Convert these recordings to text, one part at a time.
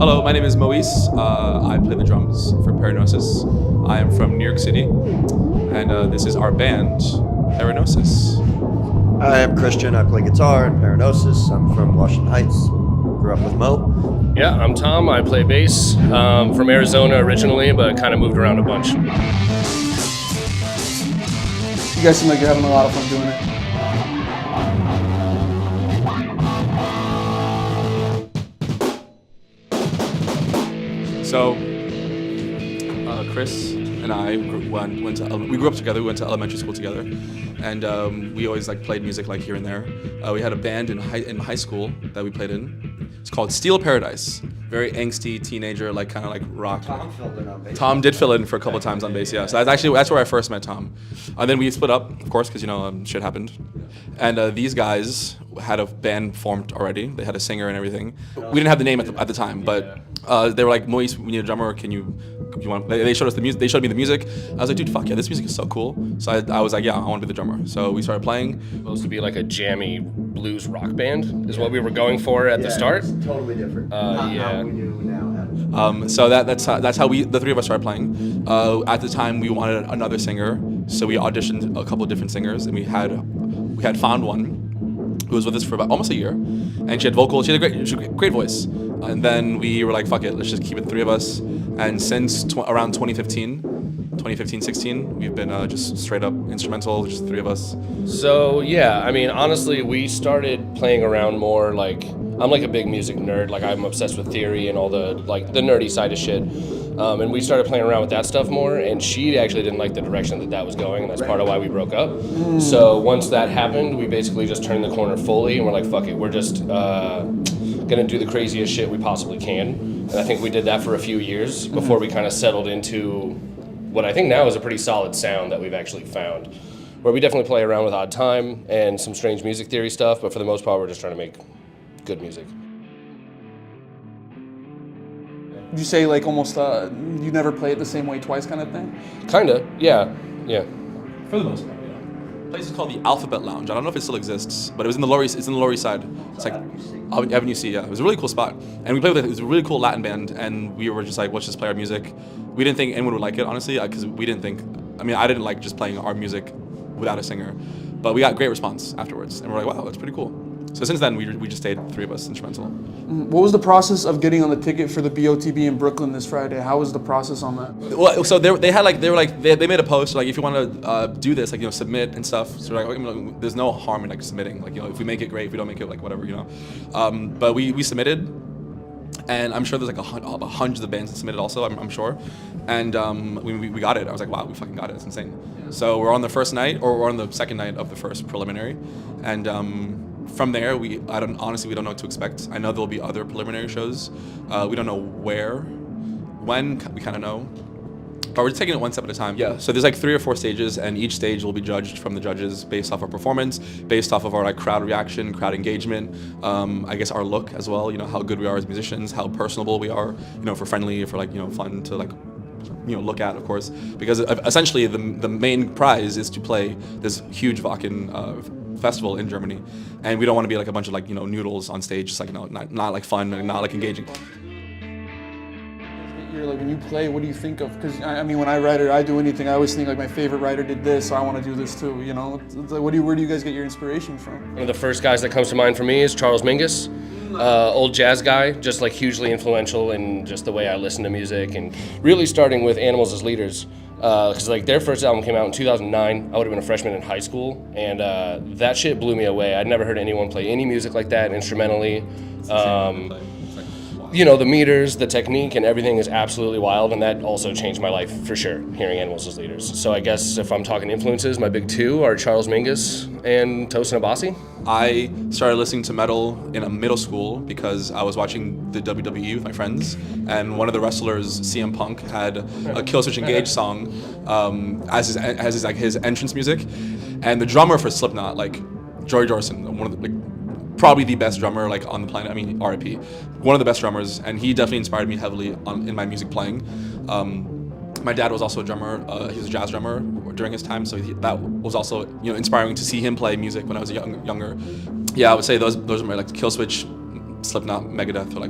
Hello, my name is Moise. I play the drums for Paragnosis. I am from New York City, and this is our band, Paragnosis. I am Christian. I play guitar in Paragnosis. I'm from Washington Heights. Grew up with Mo. Yeah, I'm Tom. I play bass. From Arizona originally, but kind of moved around a bunch. You guys seem like you're having a lot of fun doing it. So, Chris and I we grew up together. We went to elementary school together, and we always played music here and there. We had a band in high school that we played in. It's called Steel Paradise. Very angsty teenager, kind of rock. Tom filled in on bass. Tom did fill in for a couple of times on bass, yeah. So that's where I first met Tom. And then we split up, of course, because shit happened. And these guys had a band formed already. They had a singer and everything. We didn't have the name at the time, but they were like, Moise, we need a drummer. You want? They showed us the music. They showed me the music. I was like, dude, fuck yeah, this music is so cool. So I was like, yeah, I want to be the drummer. So we started playing. Supposed to be like a jammy blues rock band is what we were going for at the start. It's totally different. Yeah. How we do now. So that's how the three of us started playing. At the time, we wanted another singer, so we auditioned a couple of different singers, and we had found one who was with us for about almost a year, and she had a great voice. And then we were like, fuck it, let's just keep it three of us. And since around 2015-16, we've been just straight up instrumental, just the three of us. So yeah, I mean, honestly, we started playing around more I'm a big music nerd. I'm obsessed with theory and all the the nerdy side of shit. And we started playing around with that stuff more, and she actually didn't like the direction that was going, and that's part of why we broke up. So once that happened, we basically just turned the corner fully, and we're like, fuck it, we're just gonna do the craziest shit we possibly can. And I think we did that for a few years before we kind of settled into what I think now is a pretty solid sound that we've actually found, where we definitely play around with odd time and some strange music theory stuff, but for the most part, we're just trying to make good music. Would you say almost you never play it the same way twice kind of thing? Kinda, yeah. For the most part, yeah. The place is called the Alphabet Lounge. I don't know if it still exists, but it's in the Lower East Side. It's Avenue C, yeah. It was a really cool spot. And we played with it. It was a really cool Latin band, and we were just like, let's just play our music. We didn't think anyone would like it, honestly, because I didn't like just playing our music without a singer. But we got great response afterwards, and we're like, wow, that's pretty cool. So since then, we just stayed three of us instrumental. What was the process of getting on the ticket for the BOTB in Brooklyn this Friday? How was the process on that? Well, so they made a post if you want to do this, submit and stuff. So there's no harm in submitting. If we make it, great. If we don't make it, whatever, But we submitted, and I'm sure there's hundreds of bands that submitted also. I'm sure, and we got it. I was like, wow, we fucking got it. It's insane. So we're on the first night, or we're on the second night of the first preliminary, and from there, we don't know what to expect. I know there'll be other preliminary shows. We don't know where, when, we kind of know. But we're just taking it one step at a time. Yeah. So there's 3 or 4 stages, and each stage will be judged from the judges based off our performance, based off of our crowd reaction, crowd engagement, I guess our look as well, how good we are as musicians, how personable we are, if we're friendly, if we're fun to look at, of course. Because essentially the main prize is to play this huge Wacken festival in Germany, and we don't want to be a bunch of noodles on stage, just not fun and not engaging. When you play, what do you think of? Because when I write or I do anything, I always think my favorite writer did this, so I want to do this too. Where do you guys get your inspiration from? One of the first guys that comes to mind for me is Charles Mingus. Old jazz guy, just hugely influential in just the way I listen to music, and really starting with Animals as Leaders. Because their first album came out in 2009. I would have been a freshman in high school, and that shit blew me away. I'd never heard anyone play any music like that instrumentally. The meters, the technique, and everything is absolutely wild, and that also changed my life for sure, hearing Animals as Leaders. So I guess if I'm talking influences, my big two are Charles Mingus and Tosin Abasi. I started listening to metal in middle school because I was watching the WWE with my friends, and one of the wrestlers, CM Punk, had a Killswitch Engage song as his entrance music, and the drummer for Slipknot, Joey Jordison, one of the probably the best drummer on the planet. R.I.P. One of the best drummers, and he definitely inspired me heavily in my music playing. My dad was also a drummer. He was a jazz drummer during his time, so that was also inspiring to see him play music when I was younger. Yeah, I would say those are my Killswitch, Slipknot, Megadeth are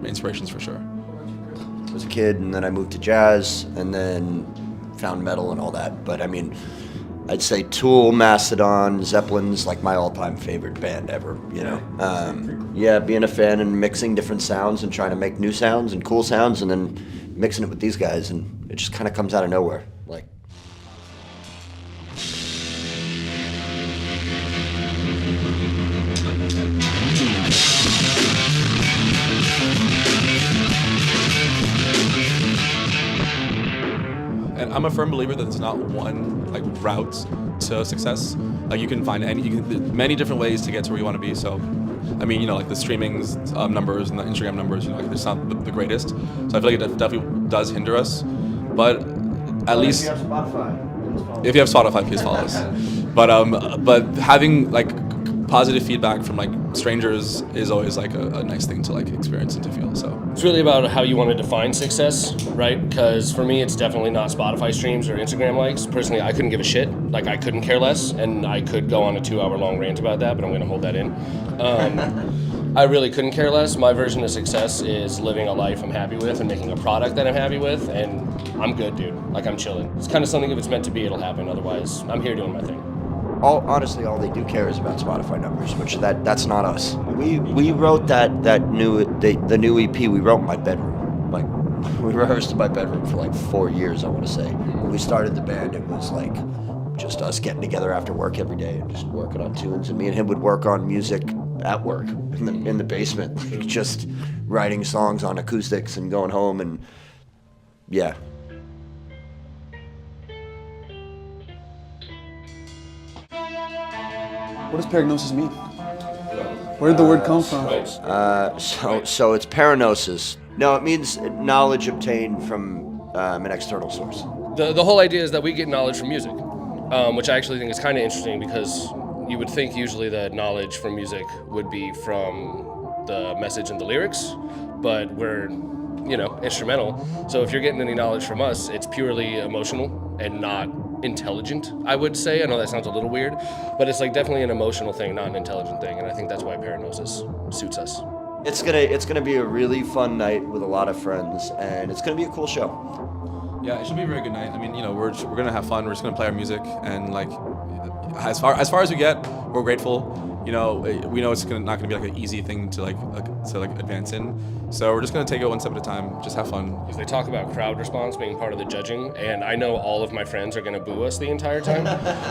inspirations for sure. I was a kid, and then I moved to jazz, and then found metal and all that. But I mean, I'd say Tool, Mastodon, Zeppelin's like my all-time favorite band ever, you know. Yeah, being a fan and mixing different sounds and trying to make new sounds and cool sounds, and then mixing it with these guys, and it just kind of comes out of nowhere. Like, And I'm a firm believer that there's not one like route to success. Like you can find many different ways to get to where you want to be. So, I mean, you know, like the streaming numbers and the Instagram numbers, you know, like it's not the greatest. So I feel like it definitely does hinder us. But at least if you have Spotify, if you have Spotify, please follow us. But having like positive feedback from like strangers is always like a nice thing to like experience and to feel. So It's really about how you want to define success, right? Because for me, it's definitely not Spotify streams or Instagram likes. Personally, I couldn't give a shit. Like, I couldn't care less, and I could go on a 2-hour-long rant about that, but I'm going to hold that in. I really couldn't care less. My version of success is living a life I'm happy with and making a product that I'm happy with, and I'm good, dude. Like, I'm chilling. It's kind of something, if it's meant to be, it'll happen. Otherwise, I'm here doing my thing. honestly, all they do care is about Spotify numbers, which that's not us. We wrote the new EP. We wrote in my bedroom. Like, we rehearsed in my bedroom for like 4 years, I want to say. When we started the band, it was like just us getting together after work every day and just working on tunes. And me and him would work on music at work in the basement, like just writing songs on acoustics and going home, and yeah. What does Paragnosis mean? Where did the word come from? So it's Paragnosis. No, it means knowledge obtained from an external source. The whole idea is that we get knowledge from music, which I actually think is kind of interesting, because you would think usually that knowledge from music would be from the message and the lyrics, but we're, instrumental. So if you're getting any knowledge from us, it's purely emotional and not intelligent, I would say. I know that sounds a little weird, but it's like definitely an emotional thing, not an intelligent thing, and I think that's why Paragnosis suits us. It's gonna be a really fun night with a lot of friends, and it's gonna be a cool show. Yeah, it should be a very good night. I mean, we're gonna have fun. We're just gonna play our music, and like, as far as we get, we're grateful. We know it's not gonna be like an easy thing to advance in. So we're just gonna take it one step at a time. Just have fun. Because they talk about crowd response being part of the judging, and I know all of my friends are gonna boo us the entire time.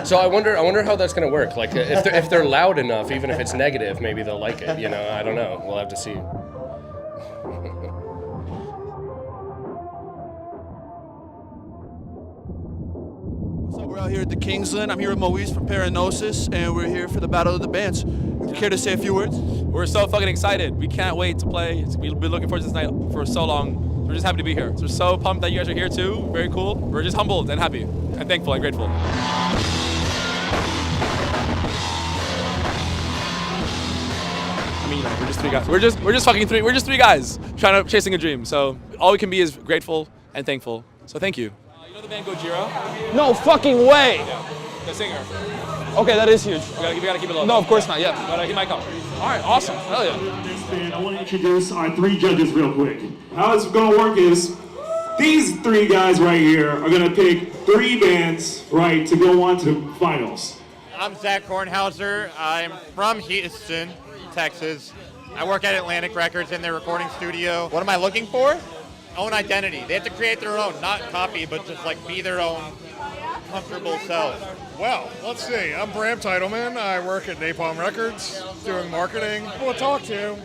So I wonder how that's gonna work. Like, if they're loud enough, even if it's negative, maybe they'll like it. I don't know. We'll have to see. So we're out here at the Kingsland. I'm here with Moise from Paragnosis, and we're here for the Battle of the Bands. Care to say a few words? We're so fucking excited. We can't wait to play. We've been looking forward to this night for so long. We're just happy to be here. So we're so pumped that you guys are here too. Very cool. We're just humbled and happy and thankful and grateful. I mean, we're just three guys. We're just three guys chasing a dream. So all we can be is grateful and thankful. So thank you. You know the band Gojira? No fucking way! Yeah. The singer. Okay, that is huge. We gotta keep it low. No, of course not. Yeah. But he might come. All right, awesome. Hell yeah. This band, I want to introduce our three judges real quick. How it's going to work is these three guys right here are going to pick three bands, right, to go on to the finals. I'm Zach Kornhauser. I'm from Houston, Texas. I work at Atlantic Records in their recording studio. What am I looking for? Own identity. They have to create their own, not copy, but just like be their own comfortable self. Well, let's see. I'm Bram Titleman. I work at Napalm Records doing marketing. We'll talk to you.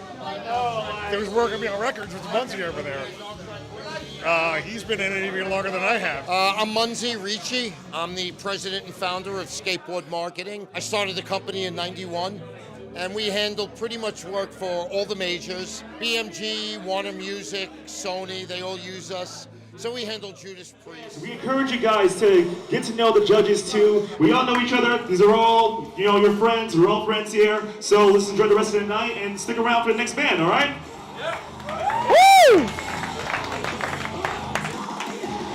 Who's working me on records with Muncie over there. He's been in it even longer than I have. I'm Munzie Ricci. I'm the president and founder of Skateboard Marketing. I started the company in '91, and we handle pretty much work for all the majors. BMG, Warner Music, Sony, they all use us. So we handle Judas Priest. We encourage you guys to get to know the judges too. We all know each other. These are all, your friends. We're all friends here. So let's enjoy the rest of the night and stick around for the next band, all right? Woo!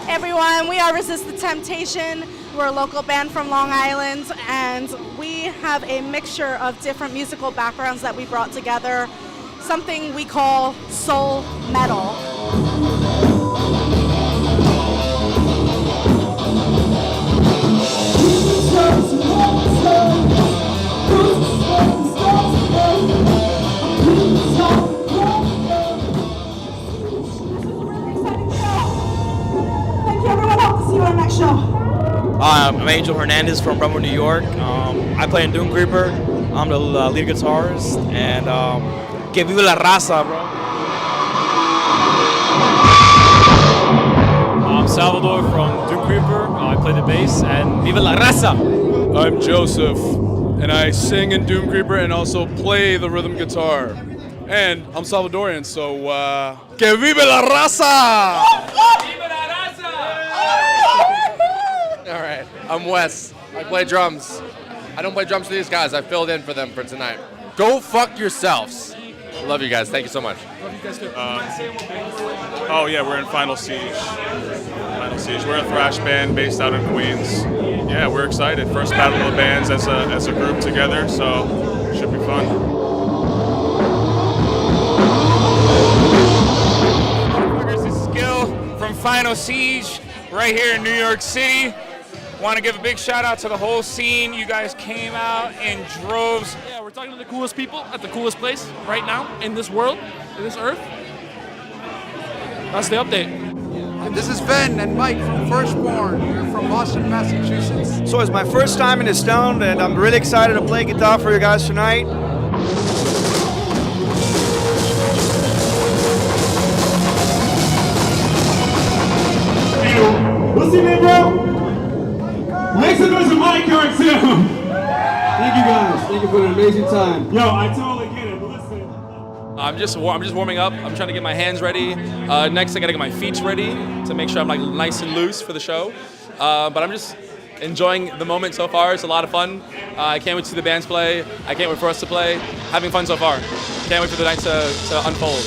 Everyone, we are Resist the Temptation. We're a local band from Long Island, and we have a mixture of different musical backgrounds that we brought together. something we call soul metal. Thank you, everyone. Hope to see you on the next show. I'm Angel Hernandez from Brentwood, New York. I play in Doom Creeper. I'm the lead guitarist, and que vive la raza, bro. I'm Salvador from Doom Creeper. I play the bass, and vive la raza. I'm Joseph, and I sing in Doom Creeper and also play the rhythm guitar. And I'm Salvadorian, so que vive la raza! All right, I'm Wes. I play drums. I don't play drums for these guys. I filled in for them for tonight. Go fuck yourselves. Love you guys. Thank you so much. Love you guys too. Oh yeah, we're in Final Siege. Final Siege. We're a thrash band based out in Queens. Yeah, we're excited. First battle of the bands as a group together, so should be fun. This is Skill from Final Siege, right here in New York City. Want to give a big shout out to the whole scene. You guys came out in droves. Yeah, we're talking to the coolest people at the coolest place right now in this world, in this earth. That's the update. This is Ben and Mike from Firstborn. We're from Boston, Massachusetts. So it's my first time in this town, and I'm really excited to play guitar for you guys tonight. What's your name, bro? Make some noise for Mike Current too. Thank you guys. Thank you for an amazing time. Yo, I totally get it, but listen. I'm just warming up. I'm trying to get my hands ready. Next, I gotta get my feet ready to make sure I'm like nice and loose for the show. But I'm just enjoying the moment so far. It's a lot of fun. I can't wait to see the bands play. I can't wait for us to play. Having fun so far. Can't wait for the night to unfold.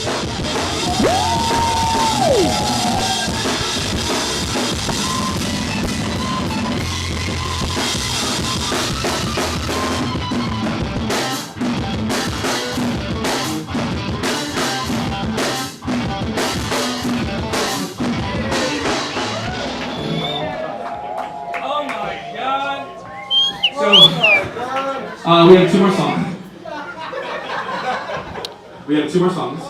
We have two more songs.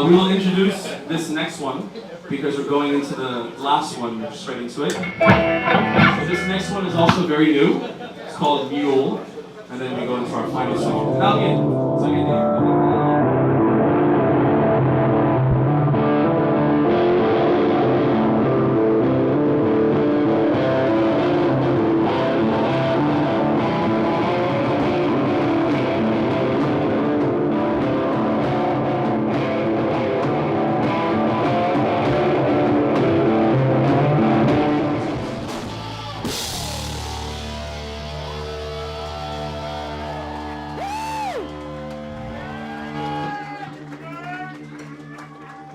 We will introduce this next one because we're going into the last one straight into it. So this next one is also very new. It's called Mule, and then we go into our final song.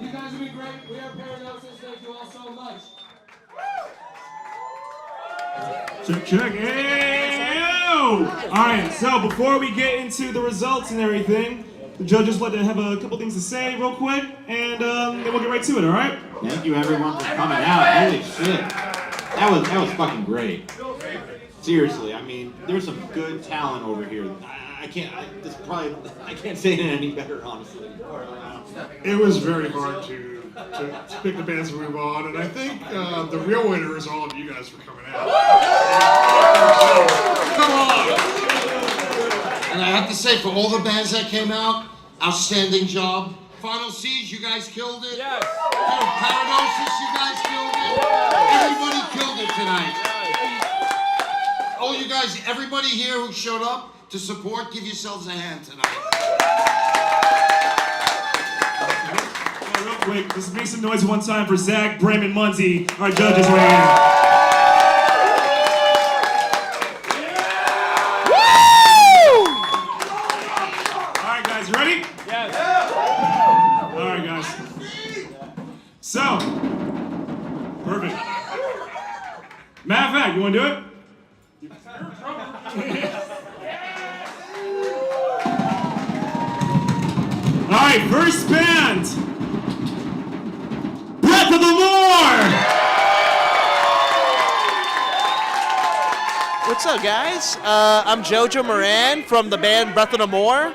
You guys have been great. We are Paragnosis. Thank you all so much. Check. Ew! Alright, so before we get into the results and everything, the judges like to have a couple things to say real quick, and then we'll get right to it, alright? Thank you everyone for coming out. Holy shit. That was fucking great. Seriously, I mean, there's some good talent over here. I can't say it any better, honestly. It was very hard to pick the bands to move on, and I think the real winner is all of you guys for coming out. Come on! And I have to say, for all the bands that came out, outstanding job. Final Siege, you guys killed it. Yes. Paragnosis, you guys killed it. Everybody killed it tonight. All you guys, everybody here who showed up to support, give yourselves a hand tonight. Real quick, just make some noise one time for Zach, Bram, and Munzie, our judges right here. Alright guys, ready? Yes. Alright guys. So, perfect. Matter of fact, you wanna do it? Alright. right, first band. Breath of the Moor. What's up, guys? I'm Jojo Moran from the band Breath of the Moor.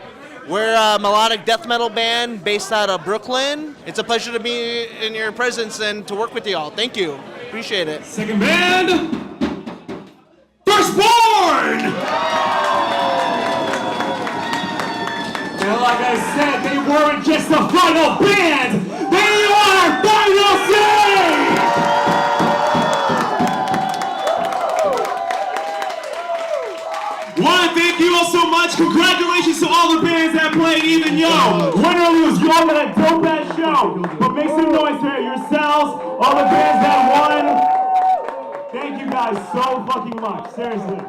We're a melodic death metal band based out of Brooklyn. It's a pleasure to be in your presence and to work with you all. Thank you. Appreciate it. Second band, Firstborn! And like I said, they weren't just the final band, they are Paragnosis! Want to thank you all so much. Congratulations to all the bands that played, even yo. Win or lose, you all got a dope ass show. But make some noise for yourselves, all the bands that won. Thank you guys so fucking much, seriously.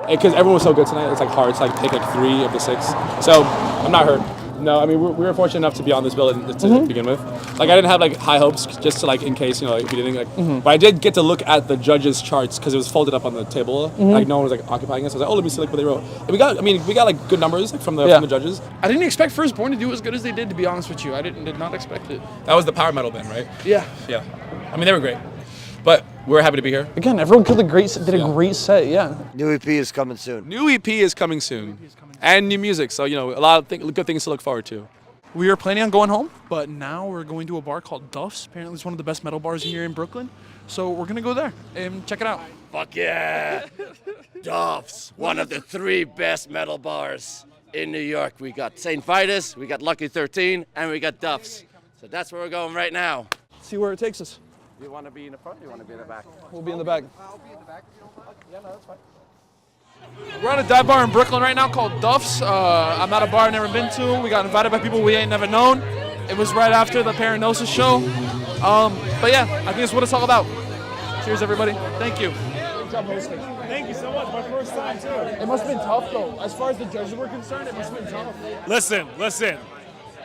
Because everyone was so good tonight, it's like hard to like pick like 3 of the 6. So I'm not hurt. No, I mean we were fortunate enough to be on this bill to begin with. Like I didn't have like high hopes, just to like in case like if you didn't like. But I did get to look at the judges' charts because it was folded up on the table. Like no one was like occupying it. So I was like, oh, let me see like what they wrote. And we got like good numbers like from the judges. I didn't expect Firstborn to do as good as they did. To be honest with you, I did not expect it. That was the power metal band, right? Yeah. Yeah. I mean they were great, but we're happy to be here. Again, everyone did a great set. Yeah. New EP is coming soon. New EP is coming soon, and new music. So a lot of good things to look forward to. We were planning on going home, but now we're going to a bar called Duff's. Apparently it's one of the best metal bars here in Brooklyn. So we're going to go there and check it out. Fuck yeah! Duff's, one of the 3 best metal bars in New York. We got St. Vitus, we got Lucky 13, and we got Duff's. So that's where we're going right now. See where it takes us. You want to be in the front or you want to be in the back? We'll be in the back. I'll be in the back. Yeah, no, that's fine. We're at a dive bar in Brooklyn right now called Duff's. I'm at a bar I've never been to. We got invited by people we ain't never known. It was right after the Paragnosis show. But yeah, I think it's what it's all about. Cheers, everybody. Thank you. Good job hosting. Thank you so much. My first time too. It must have been tough though. As far as the judges were concerned, it must have been tough. Listen.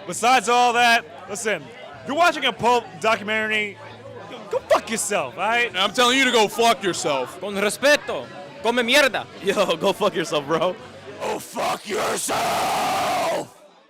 Besides all that, listen. If you're watching a Pulp documentary, go fuck yourself, all right? I'm telling you to go fuck yourself. Con respeto. Come mierda. Yo, go fuck yourself, bro. Oh, fuck yourself!